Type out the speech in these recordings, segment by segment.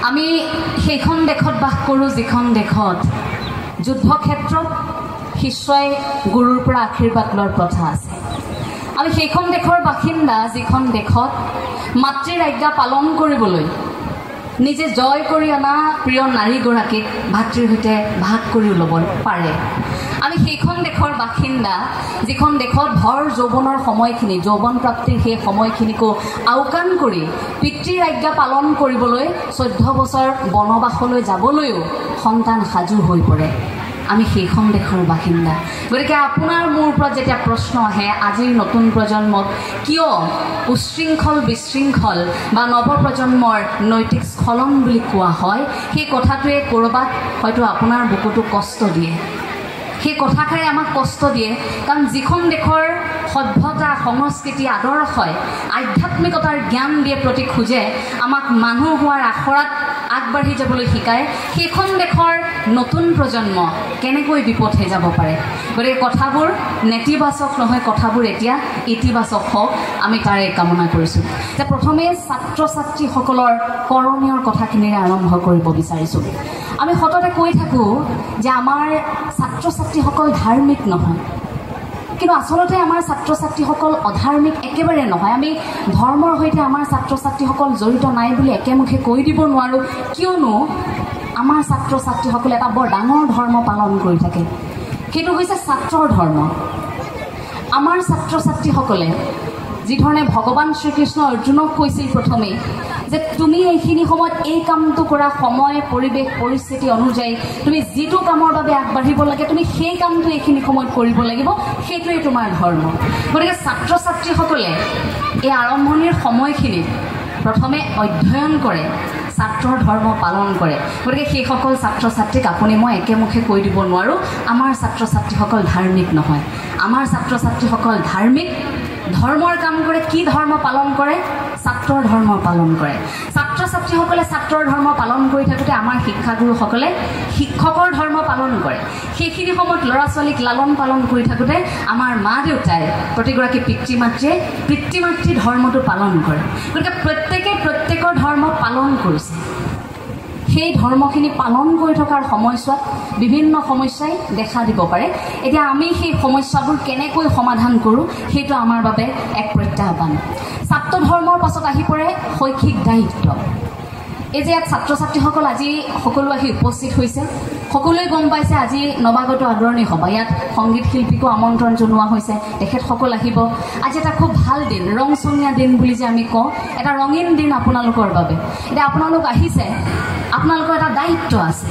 আমি সেইখন দেশত বাস কৰোঁ যিখন দেশত যুদ্ধক্ষেত্ৰত শিষ্যই গুৰুৰ পৰা আশীৰ্বাদ লোৱাৰ প্ৰথা আছে। আমি সেইখন দেশৰ বাসিন্দা যিখন দেশত মাতৃৰ আজ্ঞা পালন কৰিবলৈ নিজে জয় কৰি অনা প্ৰিয় নাৰীগৰাকীক ভাতৃৰ সৈতে ভাগ কৰি ল'ব পাৰে। আমি সেইখন দেশৰ বাসিন্দা যিখন দেশত ভৰ যৌৱনৰ সময়খিনি যৌৱন প্ৰাপ্তিৰ সেই সময়খিনিকো আওকাণ কৰি পিতৃৰ আজ্ঞা পালন কৰিবলৈ 14 বছৰ বনবাসলৈ যাবলৈও সন্তান সাজু হৈ পৰে। আমি সেইখন দেশৰ বাসিন্দা। গতিকে আপোনাৰ মোৰ ওপৰত যেতিয়া প্ৰশ্ন আহে আজিৰ নতুন প্ৰজন্মক কিয় উশৃংখল বিশৃংখল বা নৱপ্ৰজন্মৰ নৈতিক স্খলন বুলি কোৱা হয়, সেই কথাটোৱে ক'ৰবাত হয়তো আপোনাৰ বুকুটো কষ্ট দিয়ে। সেই কথাষাৰে আমাক কষ্ট দিয়ে, কাৰণ যিখন দেশৰ সভ্যতা সংস্কৃতি আদৰ্শই আধ্যাত্মিকতাৰ জ্ঞান দিয়ে প্ৰতি খোজে আমাক মানুহ হোৱাৰ আখৰাত আগবাঢ়ি যাবলৈ শিকায়, সেইখন দেশৰ নতুন প্ৰজন্ম কেনেকৈ বিপথে যাব পাৰে। গতিকে কথাবোৰ নেতিবাচক নহয়, কথাবোৰ এতিয়া ইতিবাচক হওক, আমি তাৰে কামনা কৰিছোঁ। যে প্ৰথমে ছাত্ৰ ছাত্ৰীসকলৰ কৰণীয়ৰ কথাখিনিৰে আৰম্ভ কৰিব বিচাৰিছোঁ। আমি সততে কৈ থাকোঁ যে আমাৰ ছাত্ৰ ছাত্ৰীসকল ধাৰ্মিক নহয়, কিন্তু আচলতে আমাৰ ছাত্ৰ ছাত্ৰীসকল অধাৰ্মিক একেবাৰে নহয়। আমি ধৰ্মৰ সৈতে আমাৰ ছাত্ৰ ছাত্ৰীসকল জড়িত নাই বুলি একেমুখে কৈ দিব নোৱাৰোঁ, কিয়নো আমাৰ ছাত্ৰ ছাত্ৰীসকলে এটা বৰ ডাঙৰ ধৰ্ম পালন কৰি থাকে, সেইটো হৈছে ছাত্ৰৰ ধৰ্ম। আমাৰ ছাত্ৰ ছাত্ৰীসকলে যিধৰণে ভগৱান শ্ৰীকৃষ্ণ অৰ্জুনক কৈছিল প্ৰথমে যে তুমি এইখিনি সময়ত এই কামটো কৰা, সময় পৰিৱেশ পৰিস্থিতি অনুযায়ী তুমি যিটো কামৰ বাবে আগবাঢ়িব লাগে তুমি সেই কামটো এইখিনি সময়ত কৰিব লাগিব, সেইটোৱেই তোমাৰ ধৰ্ম। গতিকে ছাত্ৰ ছাত্ৰীসকলে এই আৰম্ভণিৰ সময়খিনিত প্ৰথমে অধ্যয়ন কৰে, ছাত্ৰৰ ধৰ্ম পালন কৰে। গতিকে সেইসকল ছাত্ৰ ছাত্ৰীক আপুনি মই একেমুখে কৈ দিব নোৱাৰোঁ আমাৰ ছাত্ৰ ছাত্ৰীসকল ধাৰ্মিক নহয়। আমাৰ ছাত্ৰ ছাত্ৰীসকল ধাৰ্মিক, ধৰ্মৰ কাম কৰে। কি ধৰ্ম পালন কৰে? ছাত্ৰৰ ধৰ্ম পালন কৰে। ছাত্ৰ ছাত্ৰীসকলে ছাত্ৰৰ ধৰ্ম পালন কৰি থাকোঁতে আমাৰ শিক্ষাগুৰুসকলে শিক্ষকৰ ধৰ্ম পালন কৰে। সেইখিনি সময়ত ল'ৰা ছোৱালীক লালন পালন কৰি থাকোঁতে আমাৰ মা দেউতাই প্ৰতিগৰাকী পিতৃ মাতৃয়ে পিতৃ মাতৃ ধৰ্মটো পালন কৰে। গতিকে প্ৰত্যেকে প্ৰত্যেকৰ ধৰ্ম পালন কৰিছে। সেই ধৰ্মখিনি পালন কৰি থকাৰ সময়ছোৱাত বিভিন্ন সমস্যাই দেখা দিব পাৰে। এতিয়া আমি সেই সমস্যাবোৰ কেনেকৈ সমাধান কৰোঁ সেইটো আমাৰ বাবে এক প্ৰত্যাহ্বান। ছাত্ৰ ধৰ্মৰ পাছত আহি পৰে শৈক্ষিক দায়িত্ব। এই যে ইয়াত ছাত্ৰ ছাত্ৰীসকল আজি সকলো আহি উপস্থিত হৈছে, সকলোৱে গম পাইছে আজি নৱাগত আদৰণি সভা, ইয়াত সংগীত শিল্পীকো আমন্ত্ৰণ জনোৱা হৈছে, তেখেতসকল আহিব। আজি এটা খুব ভাল দিন, ৰংচঙীয়া দিন বুলি যে আমি কওঁ, এটা ৰঙীন দিন আপোনালোকৰ বাবে। এতিয়া আপোনালোক আহিছে, আপোনালোকৰ এটা দায়িত্ব আছে।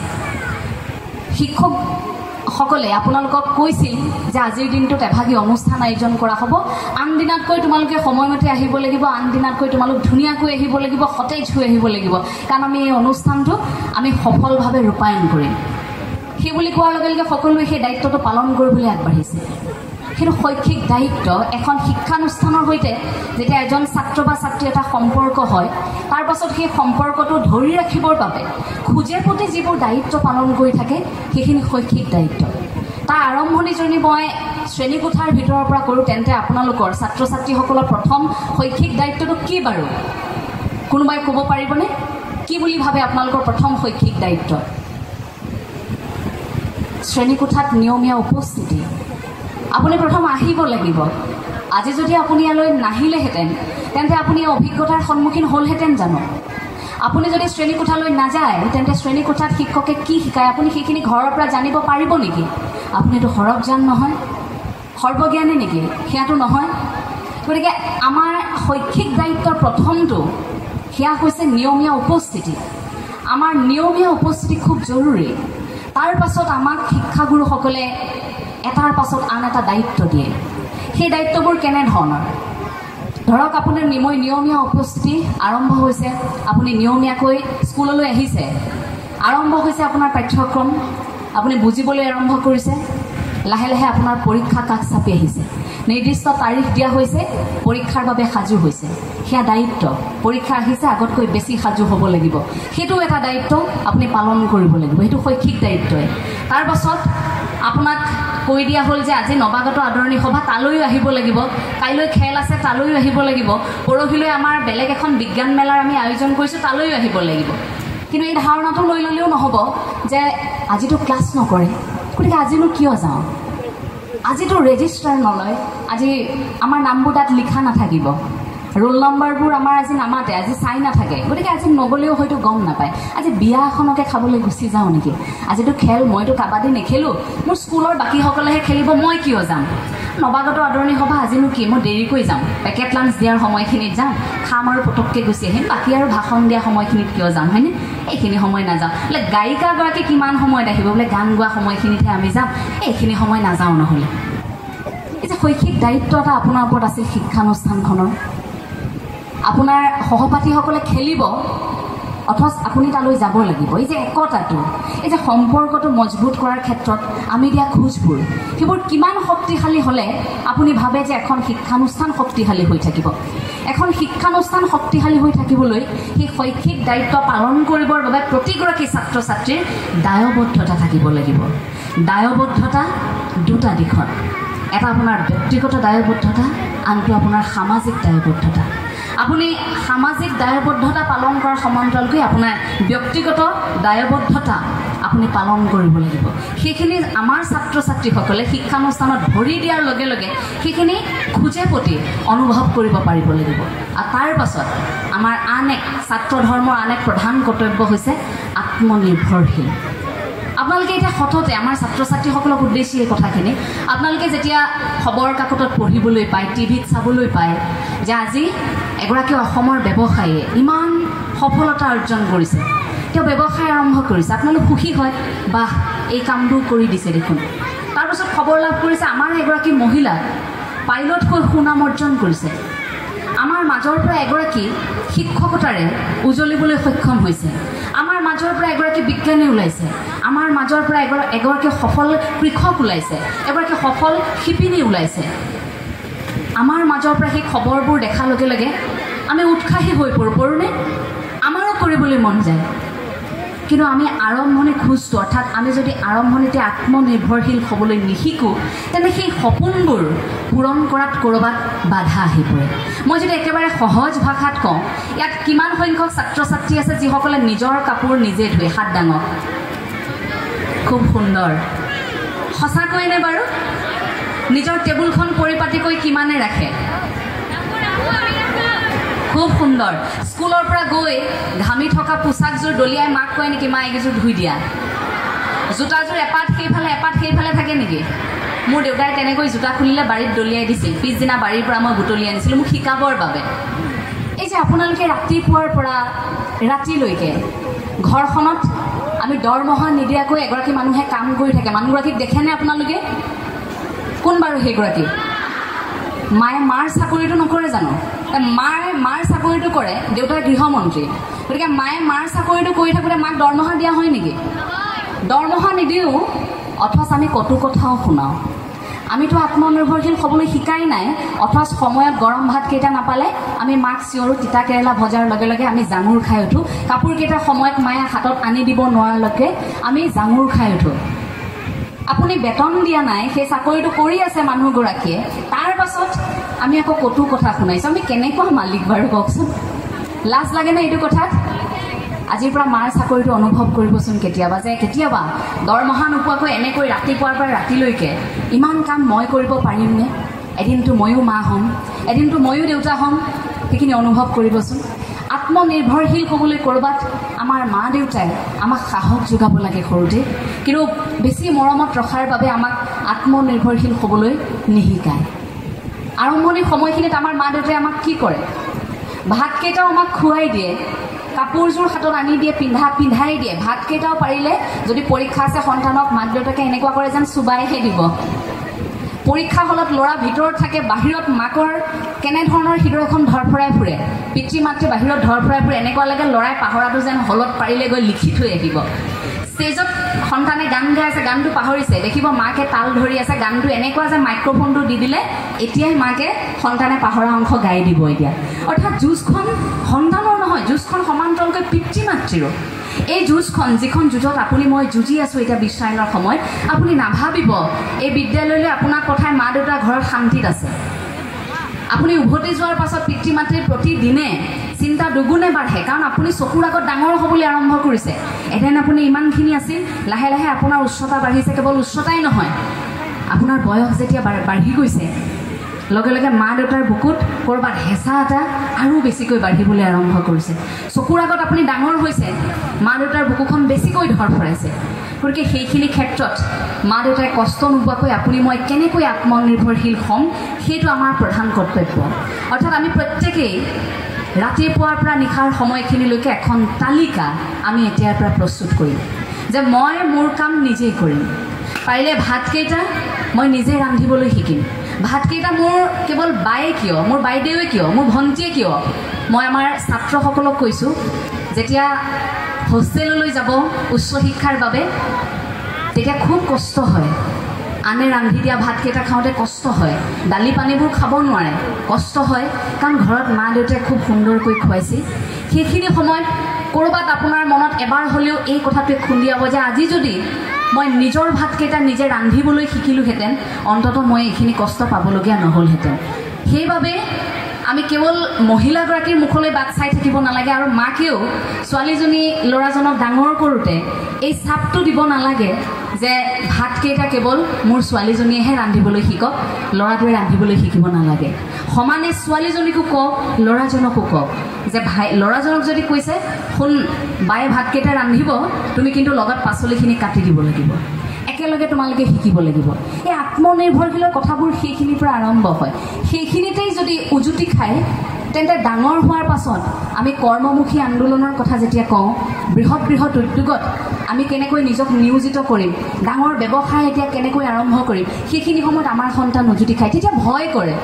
শিক্ষকসকলে আপোনালোকক কৈছিল যে আজিৰ দিনটোত এভাগী অনুষ্ঠান আয়োজন কৰা হ'ব, আন দিনাতকৈ তোমালোকে সময়মতে আহিব লাগিব, আন দিনাতকৈ তোমালোক ধুনীয়াকৈ আহিব লাগিব, সতেজ হৈ আহিব লাগিব, কাৰণ আমি এই অনুষ্ঠানটো আমি সফলভাৱে ৰূপায়ণ কৰিম। সেই বুলি কোৱাৰ লগে লগে সকলোৱে সেই দায়িত্বটো পালন কৰিবলৈ আগবাঢ়িছে। কিন্তু শৈক্ষিক দায়িত্ব এখন শিক্ষানুষ্ঠানৰ সৈতে যেতিয়া এজন ছাত্ৰ বা ছাত্ৰী এটা সম্পৰ্ক হয়, তাৰ পাছত সেই সম্পৰ্কটো ধৰি ৰাখিবৰ বাবে খোজে প্ৰতি যিবোৰ দায়িত্ব পালন কৰি থাকে সেইখিনি শৈক্ষিক দায়িত্ব। তাৰ আৰম্ভণি যদি মই শ্ৰেণীকোঠাৰ ভিতৰৰ পৰা কৰোঁ, তেন্তে আপোনালোকৰ ছাত্ৰ ছাত্ৰীসকলৰ প্ৰথম শৈক্ষিক দায়িত্বটো কি বাৰু? কোনোবাই ক'ব পাৰিবনে? কি বুলি ভাবে আপোনালোকৰ প্ৰথম শৈক্ষিক দায়িত্ব? শ্ৰেণীকোঠাত নিয়মীয়া উপস্থিতি। আপুনি প্ৰথম আহিব লাগিব। আজি যদি আপুনি ইয়ালৈ নাহিলেহেঁতেন তেন্তে আপুনি অভিজ্ঞতাৰ সন্মুখীন হ'লহেঁতেন জানো? আপুনি যদি শ্ৰেণীকোঠালৈ নাযায় তেন্তে শ্ৰেণীকোঠাত শিক্ষকে কি শিকায় আপুনি সেইখিনি ঘৰৰ পৰা জানিব পাৰিব নেকি? আপুনিতো সৰবজ্ঞান নহয়, সৰ্বজ্ঞানী নেকি? সেয়াটো নহয়। গতিকে আমাৰ শৈক্ষিক দায়িত্বৰ প্ৰথমটো সেয়া হৈছে নিয়মীয়া উপস্থিতি। আমাৰ নিয়মীয়া উপস্থিতি খুব জৰুৰী। তাৰ পাছত আমাক শিক্ষাগুৰুসকলে এটাৰ পাছত আন এটা দায়িত্ব দিয়ে। সেই দায়িত্ববোৰ কেনেধৰণৰ? ধৰক আপোনাৰ নিয়মীয়া উপস্থিতি আৰম্ভ হৈছে, আপুনি নিয়মীয়াকৈ স্কুললৈ আহিছে, আৰম্ভ হৈছে আপোনাৰ পাঠ্যক্ৰম, আপুনি বুজিবলৈ আৰম্ভ কৰিছে, লাহে লাহে আপোনাৰ পৰীক্ষা কাষ চাপি আহিছে, নিৰ্দিষ্ট তাৰিখ দিয়া হৈছে, পৰীক্ষাৰ বাবে সাজু হৈছে। সেয়া দায়িত্ব। পৰীক্ষা আহিছে, আগতকৈ বেছি সাজু হ'ব লাগিব, সেইটো এটা দায়িত্ব আপুনি পালন কৰিব লাগিব, সেইটো শৈক্ষিক দায়িত্বই। তাৰ পাছত আপোনাক কৈ দিয়া হ'ল যে আজি নৱাগত আদৰণি সভা, তালৈও আহিব লাগিব, কাইলৈ খেল আছে, তালৈও আহিব লাগিব, পৰহিলৈ আমাৰ বেলেগ এখন বিজ্ঞান মেলাৰ আমি আয়োজন কৰিছোঁ, তালৈও আহিব লাগিব। কিন্তু এই ধাৰণাটো লৈ ল'লেও নহ'ব যে আজিতো ক্লাছ নকৰে, গতিকে আজিনো কিয় যাওঁ, আজিতো ৰেজিষ্টাৰ নলয়, আজি আমাৰ নামবোৰ তাত লিখা নাথাকিব, ৰোল নম্বৰবোৰ আমাৰ আজি নামাতে, আজি চাই নাথাকে, গতিকে আজি নগ'লেও হয়তো গম নাপায়, আজি বিয়া এখনকে খাবলৈ গুচি যাওঁ নেকি, আজিতো খেল, মইতো কাবাডী নেখেলোঁ, মোৰ স্কুলৰ বাকীসকলেহে খেলিব, মই কিয় যাম, নৱাগত আদৰণি সভা আজিনো কি, মই দেৰিকৈ যাম, পেকেট লাঞ্চ দিয়াৰ সময়খিনিত যাম, খাম আৰু পটককৈ গুচি আহিম, বাকী আৰু ভাষণ দিয়া সময়খিনিত কিয় যাম, হয়নে, এইখিনি সময় নাযাওঁ, বোলে গায়িকাগৰাকী কিমান সময়ত আহিব, বোলে গান গোৱা সময়খিনিতহে আমি যাম, এইখিনি সময় নাযাওঁ নহ'লে। এই যে শৈক্ষিক দায়িত্ব এটা আপোনাৰ ওপৰত আছিল শিক্ষানুষ্ঠানখনৰ, আপোনাৰ সহপাঠীসকলে খেলিব অথচ আপুনি তালৈ যাব লাগিব, এই যে একতাটো, এই যে সম্পৰ্কটো মজবুত কৰাৰ ক্ষেত্ৰত আমি দিয়া খোজবোৰ, সেইবোৰ কিমান শক্তিশালী হ'লে আপুনি ভাবে যে এখন শিক্ষানুষ্ঠান শক্তিশালী হৈ থাকিব। এখন শিক্ষানুষ্ঠান শক্তিশালী হৈ থাকিবলৈ সেই শৈক্ষিক দায়িত্ব পালন কৰিবৰ বাবে প্ৰতিগৰাকী ছাত্ৰ ছাত্ৰীৰ দায়বদ্ধতা থাকিব লাগিব। দায়বদ্ধতা দুটা দিশত, এটা আপোনাৰ ব্যক্তিগত দায়বদ্ধতা, আনটো আপোনাৰ সামাজিক দায়বদ্ধতা। আপুনি সামাজিক দায়বদ্ধতা পালন কৰাৰ সমান্তৰালকৈ আপোনাৰ ব্যক্তিগত দায়বদ্ধতা আপুনি পালন কৰিব লাগিব। সেইখিনি আমাৰ ছাত্ৰ ছাত্ৰীসকলে শিক্ষানুষ্ঠানত ভৰি দিয়াৰ লগে লগে সেইখিনি খোজে প্ৰতি অনুভৱ কৰিব পাৰিব লাগিব। আৰু তাৰ পাছত আমাৰ আন এক ছাত্ৰ ধৰ্মৰ আন এক প্ৰধান কৰ্তব্য হৈছে আত্মনিৰ্ভৰশীল। আপোনালোকে এতিয়া সততে আমাৰ ছাত্ৰ ছাত্ৰীসকলক উদ্দেশ্যি এই কথাখিনি, আপোনালোকে যেতিয়া খবৰ কাকতত পঢ়িবলৈ পায়, টিভিত চাবলৈ পায় যে আজি এগৰাকী অসমৰ ব্যৱসায়ীয়ে ইমান সফলতা অৰ্জন কৰিছে, তেওঁ ব্যৱসায় আৰম্ভ কৰিছে, আপোনালোক সুখী হয়, বাহ এই কামবোৰ কৰি দিছে দেখোন। তাৰপিছত খবৰ লাভ কৰিছে আমাৰ এগৰাকী মহিলা পাইলট হৈ সুনাম অৰ্জন কৰিছে, আমাৰ মাজৰ পৰা এগৰাকী শিক্ষকতাৰে উজলিবলৈ সক্ষম হৈছে, আমাৰ মাজৰ পৰা এগৰাকী বিজ্ঞানী ওলাইছে, আমাৰ মাজৰ পৰা এগৰাকী সফল কৃষক ওলাইছে, এগৰাকী সফল শিপিনী ওলাইছে। আমাৰ মাজৰ পৰা সেই খবৰবোৰ দেখাৰ লগে লগে আমি উৎসাহী হৈ পৰোঁনে? আমাৰো কৰিবলৈ মন যায়। কিন্তু আমি আৰম্ভণি খোজটো, অৰ্থাৎ আমি যদি আৰম্ভণিতে আত্মনিৰ্ভৰশীল হ'বলৈ নিশিকোঁ, তেন্তে সেই সপোনবোৰ পূৰণ কৰাত ক'ৰবাত বাধা আহি পৰে। মই যদি একেবাৰে সহজ ভাষাত কওঁ, ইয়াত কিমান সংখ্যক ছাত্ৰ ছাত্ৰী আছে যিসকলে নিজৰ কাপোৰ নিজে ধুৱে? হাত ডাঙৰ। খুব সুন্দৰ। সঁচাকৈনে বাৰু? নিজৰ টেবুলখন পৰিপাটিকৈ কিমানে ৰাখে? খুব সুন্দৰ। স্কুলৰ পৰা গৈ ঘামি থকা পোচাকযোৰ দলিয়াই মাক কয় নেকি, মা এইকেইযোৰ ধুই দিয়া? জোতাযোৰ এপাত সেইফালে থাকে নেকি? মোৰ দেউতাই তেনেকৈ জোতা খুলিলে বাৰীত দলিয়াই দিছিল, পিছদিনা বাৰীৰ পৰা মই বুটলি আনিছিলোঁ মোক শিকাবৰ বাবে। এই যে আপোনালোকে ৰাতিপুৱাৰ পৰা ৰাতিলৈকে ঘৰখনত আমি দৰমহা নিদিয়াকৈ এগৰাকী মানুহে কাম কৰি থাকে, মানুহগৰাকীক দেখেনে আপোনালোকে? কোন বাৰু সেইগৰাকী? মায়ে মাৰ চাকৰিটো নকৰে জানো? মায়ে মাৰ চাকৰিটো কৰে, দেউতাই গৃহমন্ত্ৰী, গতিকে মায়ে মাৰ চাকৰিটো কৰি থাকোঁতে মাক দৰমহা দিয়া হয় নেকি? দৰমহা নিদিওঁ, অথচ আমি কটু কথাও শুনাওঁ। আমিতো আত্মনিৰ্ভৰশীল হ'বলৈ শিকাই নাই, অথচ সময়ত গৰম ভাতকেইটা নাপালে আমি মাক চিঞৰোঁ, তিতা কেৰেলা ভজাৰ লগে লগে আমি জাঙুৰ খাই উঠোঁ, কাপোৰকেইটা সময়ত মায়ে হাতত আনি দিব নোৱাৰালৈকে আমি জাঙুৰ খাই উঠোঁ। আপুনি বেতন দিয়া নাই, সেই চাকৰিটো কৰি আছে মানুহগৰাকীয়ে, তাৰ পাছত আমি আকৌ কটু কথা শুনাইছোঁ। আমি কেনেকুৱা মালিক বাৰু কওকচোন? লাজ লাগেনে এইটো কথাত? আজিৰ পৰা মাৰ চাকৰিটো অনুভৱ কৰিবচোন কেতিয়াবা, যে কেতিয়াবা দৰমহা নোপোৱাকৈ এনেকৈ ৰাতিপুৱাৰ পৰা ৰাতিলৈকে ইমান কাম মই কৰিব পাৰিমনে? এদিনটো ময়ো মা হ'ম, এদিনটো ময়ো দেউতা হ'ম, সেইখিনি অনুভৱ কৰিবচোন। আত্মনিৰ্ভৰশীল হ'বলৈ ক'ৰবাত আমাৰ মা দেউতাই আমাক সাহস যোগাব লাগে সৰুতে, কিন্তু বেছি মৰমত ৰখাৰ বাবে আমাক আত্মনিৰ্ভৰশীল হ'বলৈ নিশিকায়। আৰম্ভণিৰ সময়খিনিত আমাৰ মা দেউতাই আমাক কি কৰে? ভাতকেইটাও আমাক খুৱাই দিয়ে, কাপোৰযোৰ হাতত আনি দিয়ে, পিন্ধাই দিয়ে, ভাতকেইটাও পাৰিলে যদি পৰীক্ষা আছে সন্তানক মাক দেউতাকে এনেকুৱা কৰে যেন চুবাইহে দিব। পৰীক্ষা হলত ল'ৰা ভিতৰত থাকে, বাহিৰত মাকৰ কেনেধৰণৰ হৃদয়খন ধৰফৰাই ফুৰে, পিতৃ মাতৃ বাহিৰত ধৰফৰাই ফুৰে, এনেকুৱা লাগে ল'ৰাই পাহৰাটো যেন হলত পাৰিলে গৈ লিখি থৈ আহিব। ষ্টেজত সন্তানে গান গাই আছে, গানটো পাহৰিছে, দেখিব মাকে তাল ধৰি আছে, গানটো এনেকুৱা যে মাইক্ৰফোনটো দি দিলে এতিয়াই মাকে সন্তানে পাহৰা অংশ গাই দিব এতিয়া। অৰ্থাৎ যুঁজখন সন্তানৰ নহয়, যুঁজখন সমান্তৰালকৈ পিতৃ মাতৃৰো। এই যুঁজখন, যিখন যুঁজত আপুনি মই যুঁজি আছোঁ এতিয়া বিশ্বায়নৰ সময়ত, আপুনি নাভাবিব এই বিদ্যালয়লৈ আপোনাক পঠাই মা দেউতা ঘৰত শান্তিত আছে। আপুনি উভতি যোৱাৰ পাছত পিতৃ মাতৃৰ প্ৰতিদিনে চিন্তা দুগুণে বাঢ়ে, কাৰণ আপুনি চকুৰ আগত ডাঙৰ হ'বলৈ আৰম্ভ কৰিছে। এদিন আপুনি ইমানখিনি আছিল, লাহে লাহে আপোনাৰ উচ্চতা বাঢ়িছে। কেৱল উচ্চতাই নহয়, আপোনাৰ বয়স যেতিয়া বাঢ়ি গৈছে, লগে লগে মা দেউতাৰ বুকুত ক'ৰবাত হেঁচা এটা আৰু বেছিকৈ বাঢ়িবলৈ আৰম্ভ কৰিছে। চকুৰ আগত আপুনি ডাঙৰ হৈছে, মা দেউতাৰ বুকুখন বেছিকৈ ধৰফৰাইছে। গতিকে সেইখিনি ক্ষেত্ৰত মা দেউতাই কষ্ট নোপোৱাকৈ আপুনি মই কেনেকৈ আত্মনিৰ্ভৰশীল হ'ম, সেইটো আমাৰ প্ৰধান কৰ্তব্য। অৰ্থাৎ আমি প্ৰত্যেকেই ৰাতিপুৱাৰ পৰা নিশাৰ সময়খিনিলৈকে এখন তালিকা আমি এতিয়াৰ পৰা প্ৰস্তুত কৰিম যে মই মোৰ কাম নিজেই কৰিম। পাৰিলে ভাতকেইটা মই নিজে ৰান্ধিবলৈ শিকিম। ভাতকেইটা মোৰ কেৱল বায়ে কিয়, মোৰ বাইদেৱে কিয়, মোৰ ভণ্টিয়ে কিয়, মই আমাৰ ছাত্ৰসকলক কৈছোঁ, যেতিয়া হোষ্টেললৈ যাব উচ্চ শিক্ষাৰ বাবে, তেতিয়া খুব কষ্ট হয়। আনে ৰান্ধি দিয়া ভাতকেইটা খাওঁতে কষ্ট হয়, দালি পানীবোৰ খাব নোৱাৰে, কষ্ট হয়, কাৰণ ঘৰত মা দেউতাই খুব সুন্দৰকৈ খুৱাইছিল। সেইখিনি সময়ত ক'ৰবাত আপোনাৰ মনত এবাৰ হ'লেও এই কথাটোৱে খুন্দিয়াব যে আজি যদি মই নিজৰ ভাতকেইটা নিজে ৰান্ধিবলৈ শিকিলোহেঁতেন, অন্ততঃ মই এইখিনি কষ্ট পাবলগীয়া নহ'লহেঁতেন। সেইবাবে আমি কেৱল মহিলাগৰাকীৰ মুখলৈ বাট চাই থাকিব নালাগে, আৰু মাকেও ছোৱালীজনী ল'ৰাজনক ডাঙৰ কৰোঁতে এই চাপটো দিব নালাগে যে ভাতকেইটা কেৱল মোৰ ছোৱালীজনীয়েহে ৰান্ধিবলৈ শিকক, ল'ৰাটোৱে ৰান্ধিবলৈ শিকিব নালাগে। সমানে ছোৱালীজনীকো কওক, ল'ৰাজনকো কওক যে ল'ৰাজনক যদি কৈছে শুন বায়ে ভাতকেইটা ৰান্ধিব, তুমি কিন্তু লগত পাচলিখিনি কাটি দিব লাগিব, একেলগে তোমালোকে শিকিব লাগিব। এই আত্মনিৰ্ভৰশীলৰ কথাবোৰ সেইখিনিৰ পৰা আৰম্ভ হয়। সেইখিনিতেই যদি উজুতি খায়, তেন্তে ডাঙৰ হোৱাৰ পাছত আমি কৰ্মমুখী আন্দোলনৰ কথা যেতিয়া কওঁ, বৃহৎ বৃহৎ উদ্যোগত আমি কেনেকৈ নিজক নিয়োজিত কৰিম, ডাঙৰ ব্যৱসায় এতিয়া কেনেকৈ আৰম্ভ কৰিম, সেইখিনি সময়ত আমাৰ সন্তান উজুতি খায়। তেতিয়া ভয় কৰে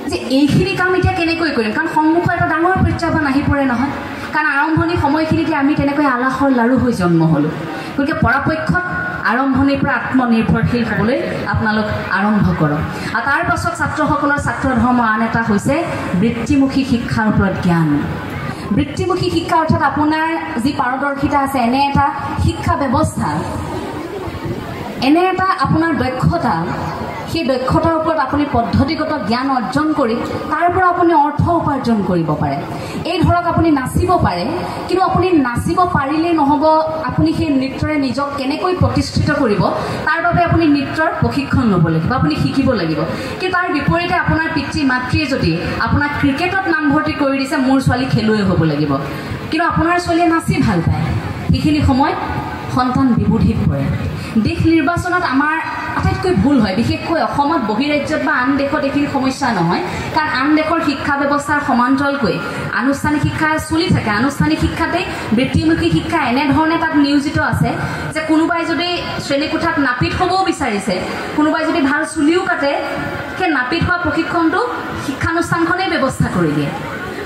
যে এইখিনি কাম এতিয়া কেনেকৈ কৰিম, কাৰণ সন্মুখত এটা ডাঙৰ প্ৰত্যাহ্বান আহি পৰে নহয়। কাৰণ আৰম্ভণি সময়খিনিতে আমি তেনেকৈ আলাসৰ লাৰু হৈ জন্ম হ'লোঁ। গতিকে পৰাপক্ষত আৰম্ভণিৰ পৰা আত্মনিৰ্ভৰশীল হ'বলৈ আপোনালোক আৰম্ভ কৰক। আৰু তাৰ পাছত ছাত্ৰসকলৰ ছাত্ৰ ধৰ্ম আন এটা হৈছে বৃত্তিমুখী শিক্ষাৰ ওপৰত জ্ঞান। বৃত্তিমুখী শিক্ষা অৰ্থাৎ আপোনাৰ যি পাৰদৰ্শিতা আছে, এনে এটা শিক্ষা ব্যৱস্থা, এনে এটা আপোনাৰ দক্ষতা, সেই দক্ষতাৰ ওপৰত আপুনি পদ্ধতিগত জ্ঞান অৰ্জন কৰি তাৰ পৰা আপুনি অৰ্থ উপাৰ্জন কৰিব পাৰে। এই ধৰক আপুনি নাচিব পাৰে, কিন্তু আপুনি নাচিব পাৰিলেই নহ'ব, আপুনি সেই নৃত্যৰে নিজক কেনেকৈ প্ৰতিষ্ঠিত কৰিব তাৰ বাবে আপুনি নৃত্যৰ প্ৰশিক্ষণ ল'ব লাগিব, আপুনি শিকিব লাগিব। কিন্তু তাৰ বিপৰীতে আপোনাৰ পিতৃ মাতৃয়ে যদি আপোনাক ক্ৰিকেটত নামভৰ্তি কৰি দিছে, মোৰ ছোৱালী খেলুৱৈ হ'ব লাগিব, কিন্তু আপোনাৰ ছোৱালীয়ে নাচি ভাল পায়, সেইখিনি সময়ত সন্তান বিবুধিত পৰে। দেশ নিৰ্বাচনত আমাৰ আটাইতকৈ ভুল হয়, বিশেষকৈ অসমত, বহিৰাজ্যত বা আন দেশত এইখিনি সমস্যা নহয়, কাৰণ আন দেশৰ শিক্ষা ব্যৱস্থাৰ সমান্তৰালকৈ আনুষ্ঠানিক শিক্ষা চলি থাকে। আনুষ্ঠানিক শিক্ষাতেই বৃত্তিমুখী শিক্ষা এনেধৰণে তাত নিয়োজিত আছে যে কোনোবাই যদি শ্ৰেণীকোঠাত নাপিত হ'বও বিচাৰিছে, কোনোবাই যদি ভাল চুলিও কাটে, সেই নাপিত হোৱা প্ৰশিক্ষণটো শিক্ষানুষ্ঠানখনেই ব্যৱস্থা কৰি দিয়ে।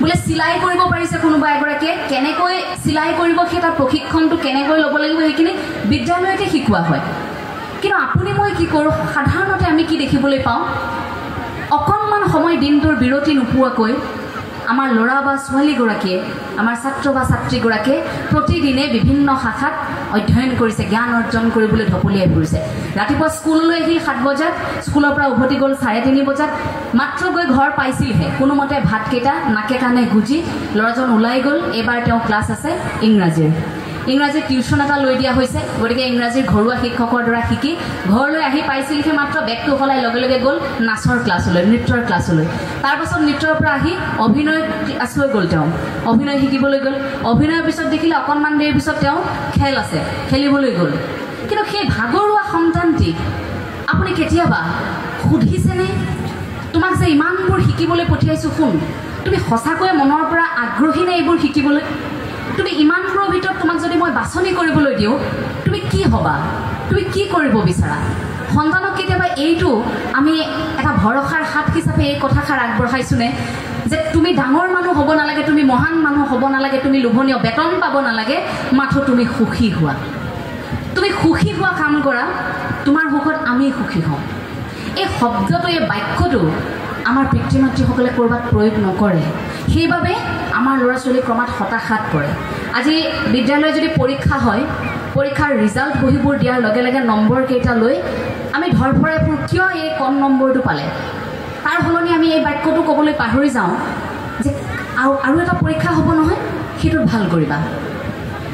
বোলে চিলাই কৰিব পাৰিছে কোনোবা এগৰাকীয়ে, কেনেকৈ চিলাই কৰিব সেই তাৰ প্ৰশিক্ষণটো কেনেকৈ ল'ব লাগিব সেইখিনি বিদ্যালয়তে শিকোৱা হয়। কিন্তু আপুনি মই কি কৰোঁ, সাধাৰণতে আমি কি দেখিবলৈ পাওঁ, অকণমান সময় দিনটোৰ বিৰতি নোপোৱাকৈ আমাৰ ল'ৰা বা ছোৱালীগৰাকীয়ে, আমাৰ ছাত্ৰ বা ছাত্ৰীগৰাকীয়ে প্ৰতিদিনে বিভিন্ন শাখাত অধ্যয়ন কৰিছে, জ্ঞান অৰ্জন কৰিবলৈ ঢপলিয়াই ফুৰিছে। ৰাতিপুৱা স্কুললৈ আহিল 7 বজাত, স্কুলৰ পৰা উভতি গ'ল 3:30 বজাত, মাত্ৰ গৈ ঘৰ পাইছিলহে, কোনোমতে ভাতকেইটা নাকে কাণে গুজি ল'ৰাজন ওলাই গ'ল। এইবাৰ তেওঁ ক্লাছ আছে ইংৰাজীৰ টিউশ্যন এটা লৈ দিয়া হৈছে, গতিকে ইংৰাজীৰ ঘৰুৱা শিক্ষকৰ দ্বাৰা শিকি ঘৰলৈ আহি পাইছিলহে মাত্ৰ, বেগটো সলাই লগে লগে গ'ল নাচৰ ক্লাছলৈ, নৃত্যৰ ক্লাছলৈ। তাৰপাছত নৃত্যৰ পৰা আহি অভিনয় ক্লাছলৈ গ'ল, তেওঁ অভিনয় শিকিবলৈ গ'ল। অভিনয়ৰ পিছত দেখিলে অকণমান দেৰিৰ পিছত তেওঁ খেল আছে, খেলিবলৈ গ'ল। কিন্তু সেই ভাগৰুৱা সন্তানটিক আপুনি কেতিয়াবা সুধিছেনে, তোমাক যে ইমানবোৰ শিকিবলৈ পঠিয়াইছোঁ, শুন তুমি সঁচাকৈয়ে মনৰ পৰা আগ্ৰহী নে এইবোৰ শিকিবলৈ? তুমি ইমানবোৰৰ ভিতৰত তোমাক যদি মই বাছনি কৰিবলৈ দিওঁ, তুমি কি হ'বা, তুমি কি কৰিব বিচাৰা? সন্তানক কেতিয়াবা এইটো আমি এটা ভৰসাৰ হাত হিচাপে এই কথাষাৰ আগবঢ়াইছোনে যে তুমি ডাঙৰ মানুহ হ'ব নালাগে, তুমি মহান মানুহ হ'ব নালাগে, তুমি লোভনীয় বেতন পাব নালাগে, মাথো তুমি সুখী হোৱা, তুমি সুখী হোৱা কাম কৰা, তোমাৰ সুখত আমি সুখী হওঁ। এই শব্দটো, এই বাক্যটো আমাৰ পিতৃ মাতৃসকলে ক'ৰবাত প্ৰয়োগ নকৰে। সেইবাবে আমাৰ ল'ৰা ছোৱালী ক্ৰমাৎ হতাশাত পৰে। আজি বিদ্যালয়ত যদি পৰীক্ষা হয়, পৰীক্ষাৰ ৰিজাল্ট বহীবোৰ দিয়াৰ লগে লগে নম্বৰ কেইটা লৈ আমি ধৰফৰাই ফুৰোঁ, কিয় এই কম নম্বৰটো পালে, তাৰ সলনি আমি এই বাক্যটো ক'বলৈ পাহৰি যাওঁ যে আৰু এটা পৰীক্ষা হ'ব নহয়, সেইটোত ভাল কৰিবা।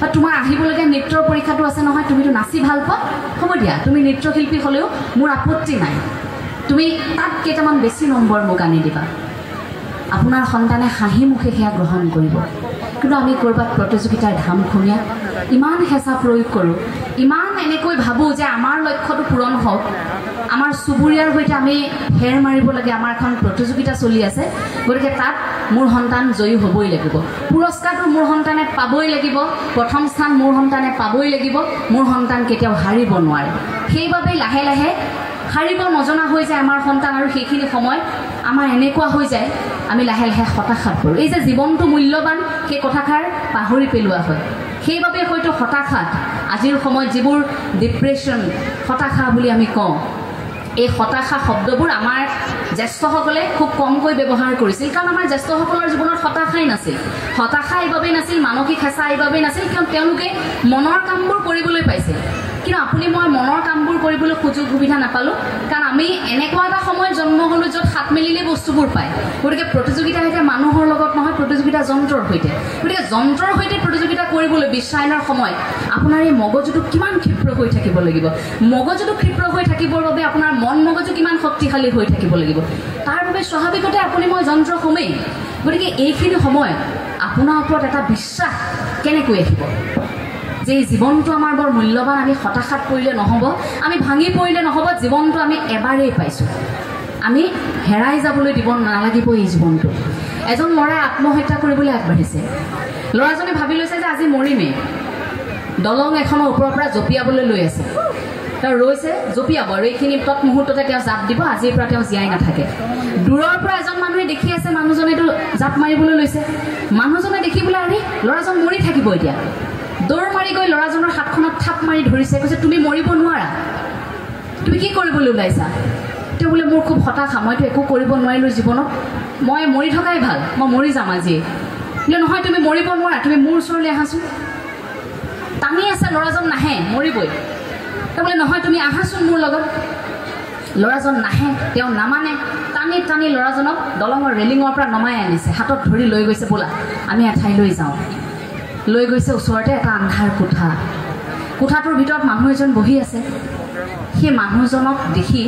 বা তোমাৰ আহিবলগীয়া নৃত্যৰ পৰীক্ষাটো আছে নহয়, তুমিতো নাচি ভাল পোৱা, হ'ব দিয়া, তুমি নৃত্যশিল্পী হ'লেও মোৰ আপত্তি নাই, তুমি তাত কেইটামান বেছি নম্বৰ মোক আনি দিবা। আপোনাৰ সন্তানে হাঁহি মুখে সেয়া গ্ৰহণ কৰিব। কিন্তু আমি ক'ৰবাত প্ৰতিযোগিতাৰ ধাম খুমীয়া ইমান হেঁচা প্ৰয়োগ কৰোঁ, ইমান এনেকৈ ভাবোঁ যে আমাৰ লক্ষ্যটো পূৰণ হওক, আমাৰ চুবুৰীয়াৰ সৈতে আমি হেৰ মাৰিব লাগে, আমাৰ এখন প্ৰতিযোগিতা চলি আছে, গতিকে তাত মোৰ সন্তান জয়ী হ'বই লাগিব, পুৰস্কাৰটো মোৰ সন্তানে পাবই লাগিব, প্ৰথম স্থান মোৰ সন্তানে পাবই লাগিব, মোৰ সন্তান কেতিয়াও হাৰিব নোৱাৰে। সেইবাবেই লাহে লাহে হাৰিব নজনা হৈ যায় আমাৰ সন্তান, আৰু সেইখিনি সময়ত আমাৰ এনেকুৱা হৈ যায় আমি লাহে লাহে হতাশাত পৰোঁ। এই যে জীৱনটো মূল্যৱান, সেই কথাষাৰ পাহৰি পেলোৱা হয়। সেইবাবে হয়তো হতাশাত আজিৰ সময়ত যিবোৰ ডিপ্ৰেশ্যন, হতাশা বুলি আমি কওঁ, এই হতাশা শব্দবোৰ আমাৰ জ্যেষ্ঠসকলে খুব কমকৈ ব্যৱহাৰ কৰিছিল, কাৰণ আমাৰ জ্যেষ্ঠসকলৰ জীৱনত হতাশাই নাছিল। হতাশা এইবাবেই নাছিল, মানসিক হেঁচা এইবাবেই নাছিল, কিয় তেওঁলোকে মনৰ কামবোৰ কৰিবলৈ পাইছিল। কিন্তু আপুনি মই মনৰ কামবোৰ কৰিবলৈ সুযোগ সুবিধা নাপালোঁ, কাৰণ আমি এনেকুৱা এটা সময়ত জন্ম হ'লোঁ য'ত হাত মেলিলে বস্তুবোৰ পায়। গতিকে প্ৰতিযোগিতা এতিয়া মানুহৰ লগত নহয়, প্ৰতিযোগিতা যন্ত্ৰৰ সৈতে। গতিকে যন্ত্ৰৰ সৈতে প্ৰতিযোগিতা কৰিবলৈ বিশ্বায়নৰ সময়ত আপোনাৰ এই মগজুটো কিমান ক্ষিপ্ৰ হৈ থাকিব লাগিব, মগজুটো ক্ষিপ্ৰ হৈ থাকিবৰ বাবে আপোনাৰ মন মগজু কিমান শক্তিশালী হৈ থাকিব লাগিব, তাৰ বাবে স্বাভাৱিকতে আপুনি মই যন্ত্ৰ হমেই। গতিকে এইখিনি সময়ত আপোনাৰ ওপৰত এটা বিশ্বাস কেনেকৈ আহিব যে এই জীৱনটো আমাৰ বৰ মূল্যৱান, আমি হতাশাত পৰিলে নহ'ব, আমি ভাঙি পৰিলে নহ'ব, জীৱনটো আমি এবাৰেই পাইছোঁ, আমি হেৰাই যাবলৈ দিব নালাগিব এই জীৱনটো। এজন ল'ৰাই আত্মহত্যা কৰিবলৈ আগবাঢ়িছে। ল'ৰাজনে ভাবি লৈছে যে আজি মৰিমেই, দলং এখনৰ ওপৰৰ পৰা জঁপিয়াবলৈ লৈ আছে, তেওঁ ৰৈছে জঁপিয়াব, আৰু এইখিনি তৎমুহূৰ্ততে তেওঁ জাপ দিব, আজিৰ পৰা তেওঁ জীয়াই নাথাকে। দূৰৰ পৰা এজন মানুহে দেখি আছে মানুহজনেতো জাপ মাৰিবলৈ লৈছে, মানুহজনে দেখি বোলে আৰে ল'ৰাজন মৰি থাকিব এতিয়া, দৌৰ মাৰি গৈ ল'ৰাজনৰ হাতখনত থাপ মাৰি ধৰিছে, কৈছে তুমি মৰিব নোৱাৰা, তুমি কি কৰিবলৈ ওলাইছা? তেওঁ বোলে মোৰ খুব হতাশা, মইতো একো কৰিব নোৱাৰিলোঁ জীৱনত, মই মৰি থকাই ভাল, মই মৰি যাম আজি। বোলে নহয় তুমি মৰিব নোৱাৰা, তুমি মোৰ ওচৰলৈ আহাচোন। টানি আছে, ল'ৰাজন নাহে, মৰিবই। তেওঁ বোলে নহয় তুমি আহাচোন মোৰ লগত। ল'ৰাজন নাহে, তেওঁ নামানে, টানি টানি ল'ৰাজনক দলঙৰ ৰেলিঙৰ পৰা নমাই আনিছে, হাতত ধৰি লৈ গৈছে, বোলা আমি এঠাইলৈ যাওঁ। লৈ গৈছে ওচৰতে এটা আন্ধাৰ কোঠা, কোঠাটোৰ ভিতৰত মানুহ এজন বহি আছে। সেই মানুহজনক দেখি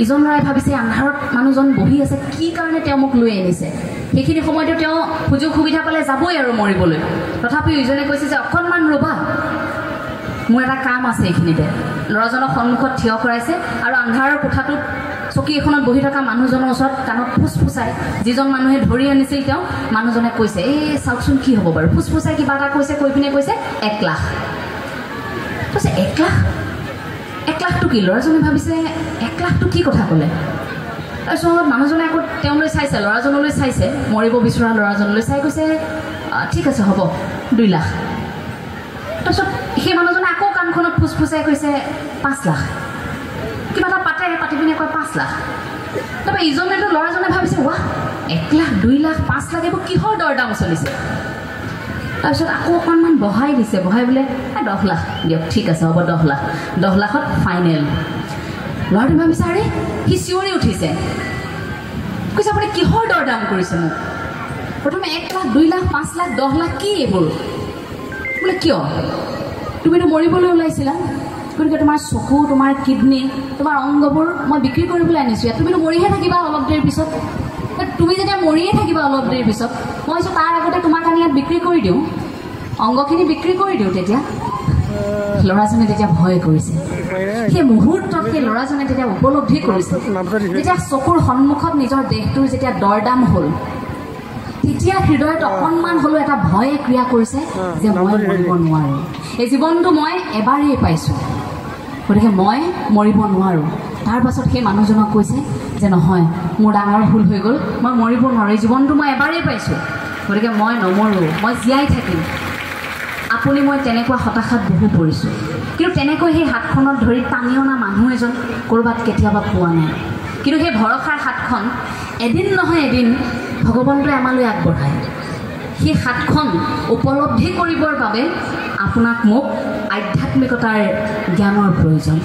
ইজন ল'ৰাই ভাবিছে আন্ধাৰত মানুহজন বহি আছে, কি কাৰণে তেওঁ মোক লৈ আনিছে। সেইখিনি সময়তো তেওঁ সুযোগ সুবিধা পালে যাবই আৰু মৰিবলৈ, তথাপিও ইজনে কৈছে যে অকণমান ৰ'বা, মোৰ এটা কাম আছে এইখিনিতে। ল'ৰাজনক সন্মুখত থিয় কৰাইছে আৰু আন্ধাৰৰ কোঠাটোত চকী এখনত বহি থকা মানুহজনৰ ওচৰত কাণত ফুচফুচাই, যিজন মানুহে ধৰি আনিছিল তেওঁ মানুহজনে কৈছে এই চাওকচোন কি হ'ব বাৰু, ফুচফুচাই কিবা এটা কৈছে, কৈ পিনে কৈছে 1 লাখ। কৈছে 1 লাখ, 1 লাখটো কি? ল'ৰাজনে ভাবিছে 1 লাখটো কি কথা ক'লে। তাৰপিছত মানুহজনে আকৌ তেওঁলৈ চাইছে, ল'ৰাজনলৈ চাইছে, মৰিব বিচৰা ল'ৰাজনলৈ চাই কৈছে ঠিক আছে হ'ব 2 লাখ। তাৰপিছত সেই মানুহজনে আকৌ কাণখনত ফুচফুচাই কৈছে 5 লাখ। কিবা এটা পাতি পিনে কয় 5 লাখ। তাৰপৰা ইজনেতো ল'ৰাজনে ভাবিছে ৱাহ 1 লাখ 2 লাখ 5 লাখ এইবোৰ কিহৰ দৰ দাম চলিছে। তাৰপিছত আকৌ অকণমান বঢ়াই দিছে, বঢ়াই বোলে 10 লাখ দিয়ক, ঠিক আছে হ'ব 10 লাখ। 10 লাখত ফাইনেল। ল'ৰাটো ভাবিছে আৰে সি চিঞৰি উঠিছে, কৈছে আপুনি কিহৰ দৰ দাম কৰিছে মোক? প্ৰথমে 1 লাখ 2 লাখ 5 লাখ 10 লাখ কি এইবোৰ? বোলে কিয়? তুমিতো মৰিবলৈ ওলাইছিলা, গতিকে তোমাৰ চকু, তোমাৰ কিডনী, তোমাৰ অংগবোৰ মই বিক্ৰী কৰিবলৈ আনিছোঁ ইয়াত, তুমিতো মৰিহে থাকিবা অলপ দেৰিৰ পিছত। তুমি যেতিয়া মৰিয়ে থাকিবা অলপ দেৰিৰ পিছত, মই ভাবিছোঁ তাৰ আগতে তোমাক আনি ইয়াত বিক্ৰী কৰি দিওঁ, অংগখিনি বিক্ৰী কৰি দিওঁ। তেতিয়া ল'ৰাজনে তেতিয়া ভয় কৰিছে। সেই মুহূৰ্তত সেই ল'ৰাজনে তেতিয়া উপলব্ধি কৰিছে, যেতিয়া চকুৰ সন্মুখত নিজৰ দেহটোৰ যেতিয়া দৰদাম হ'ল, তেতিয়া হৃদয়ত অকণমান হ'লেও এটা ভয়ে ক্ৰিয়া কৰিছে যে মই মৰিব নোৱাৰোঁ, এই জীৱনটো মই এবাৰেই পাইছোঁ, গতিকে মই মৰিব নোৱাৰোঁ। তাৰ পাছত সেই মানুহজনক কৈছে যে নহয় মোৰ ডাঙৰ ভুল হৈ গ'ল, মই মৰিব নোৱাৰোঁ, এই জীৱনটো মই এবাৰেই পাইছোঁ, গতিকে মই নমৰোঁ, মই জীয়াই থাকিম। আপুনি মই তেনেকুৱা হতাশাত বহু পৰিছোঁ, কিন্তু তেনেকৈ সেই হাতখনত ধৰি টানি অনা মানুহ এজন ক'ৰবাত কেতিয়াবা পোৱা নাই। কিন্তু সেই ভৰসাৰ হাতখন এদিন নহয় এদিন ভগৱন্তই আমালৈ আগবঢ়ায়। সেই হাতখন উপলব্ধি কৰিবৰ বাবে আপোনাক মোক আধ্যাত্মিকতাৰ জ্ঞানৰ প্ৰয়োজন।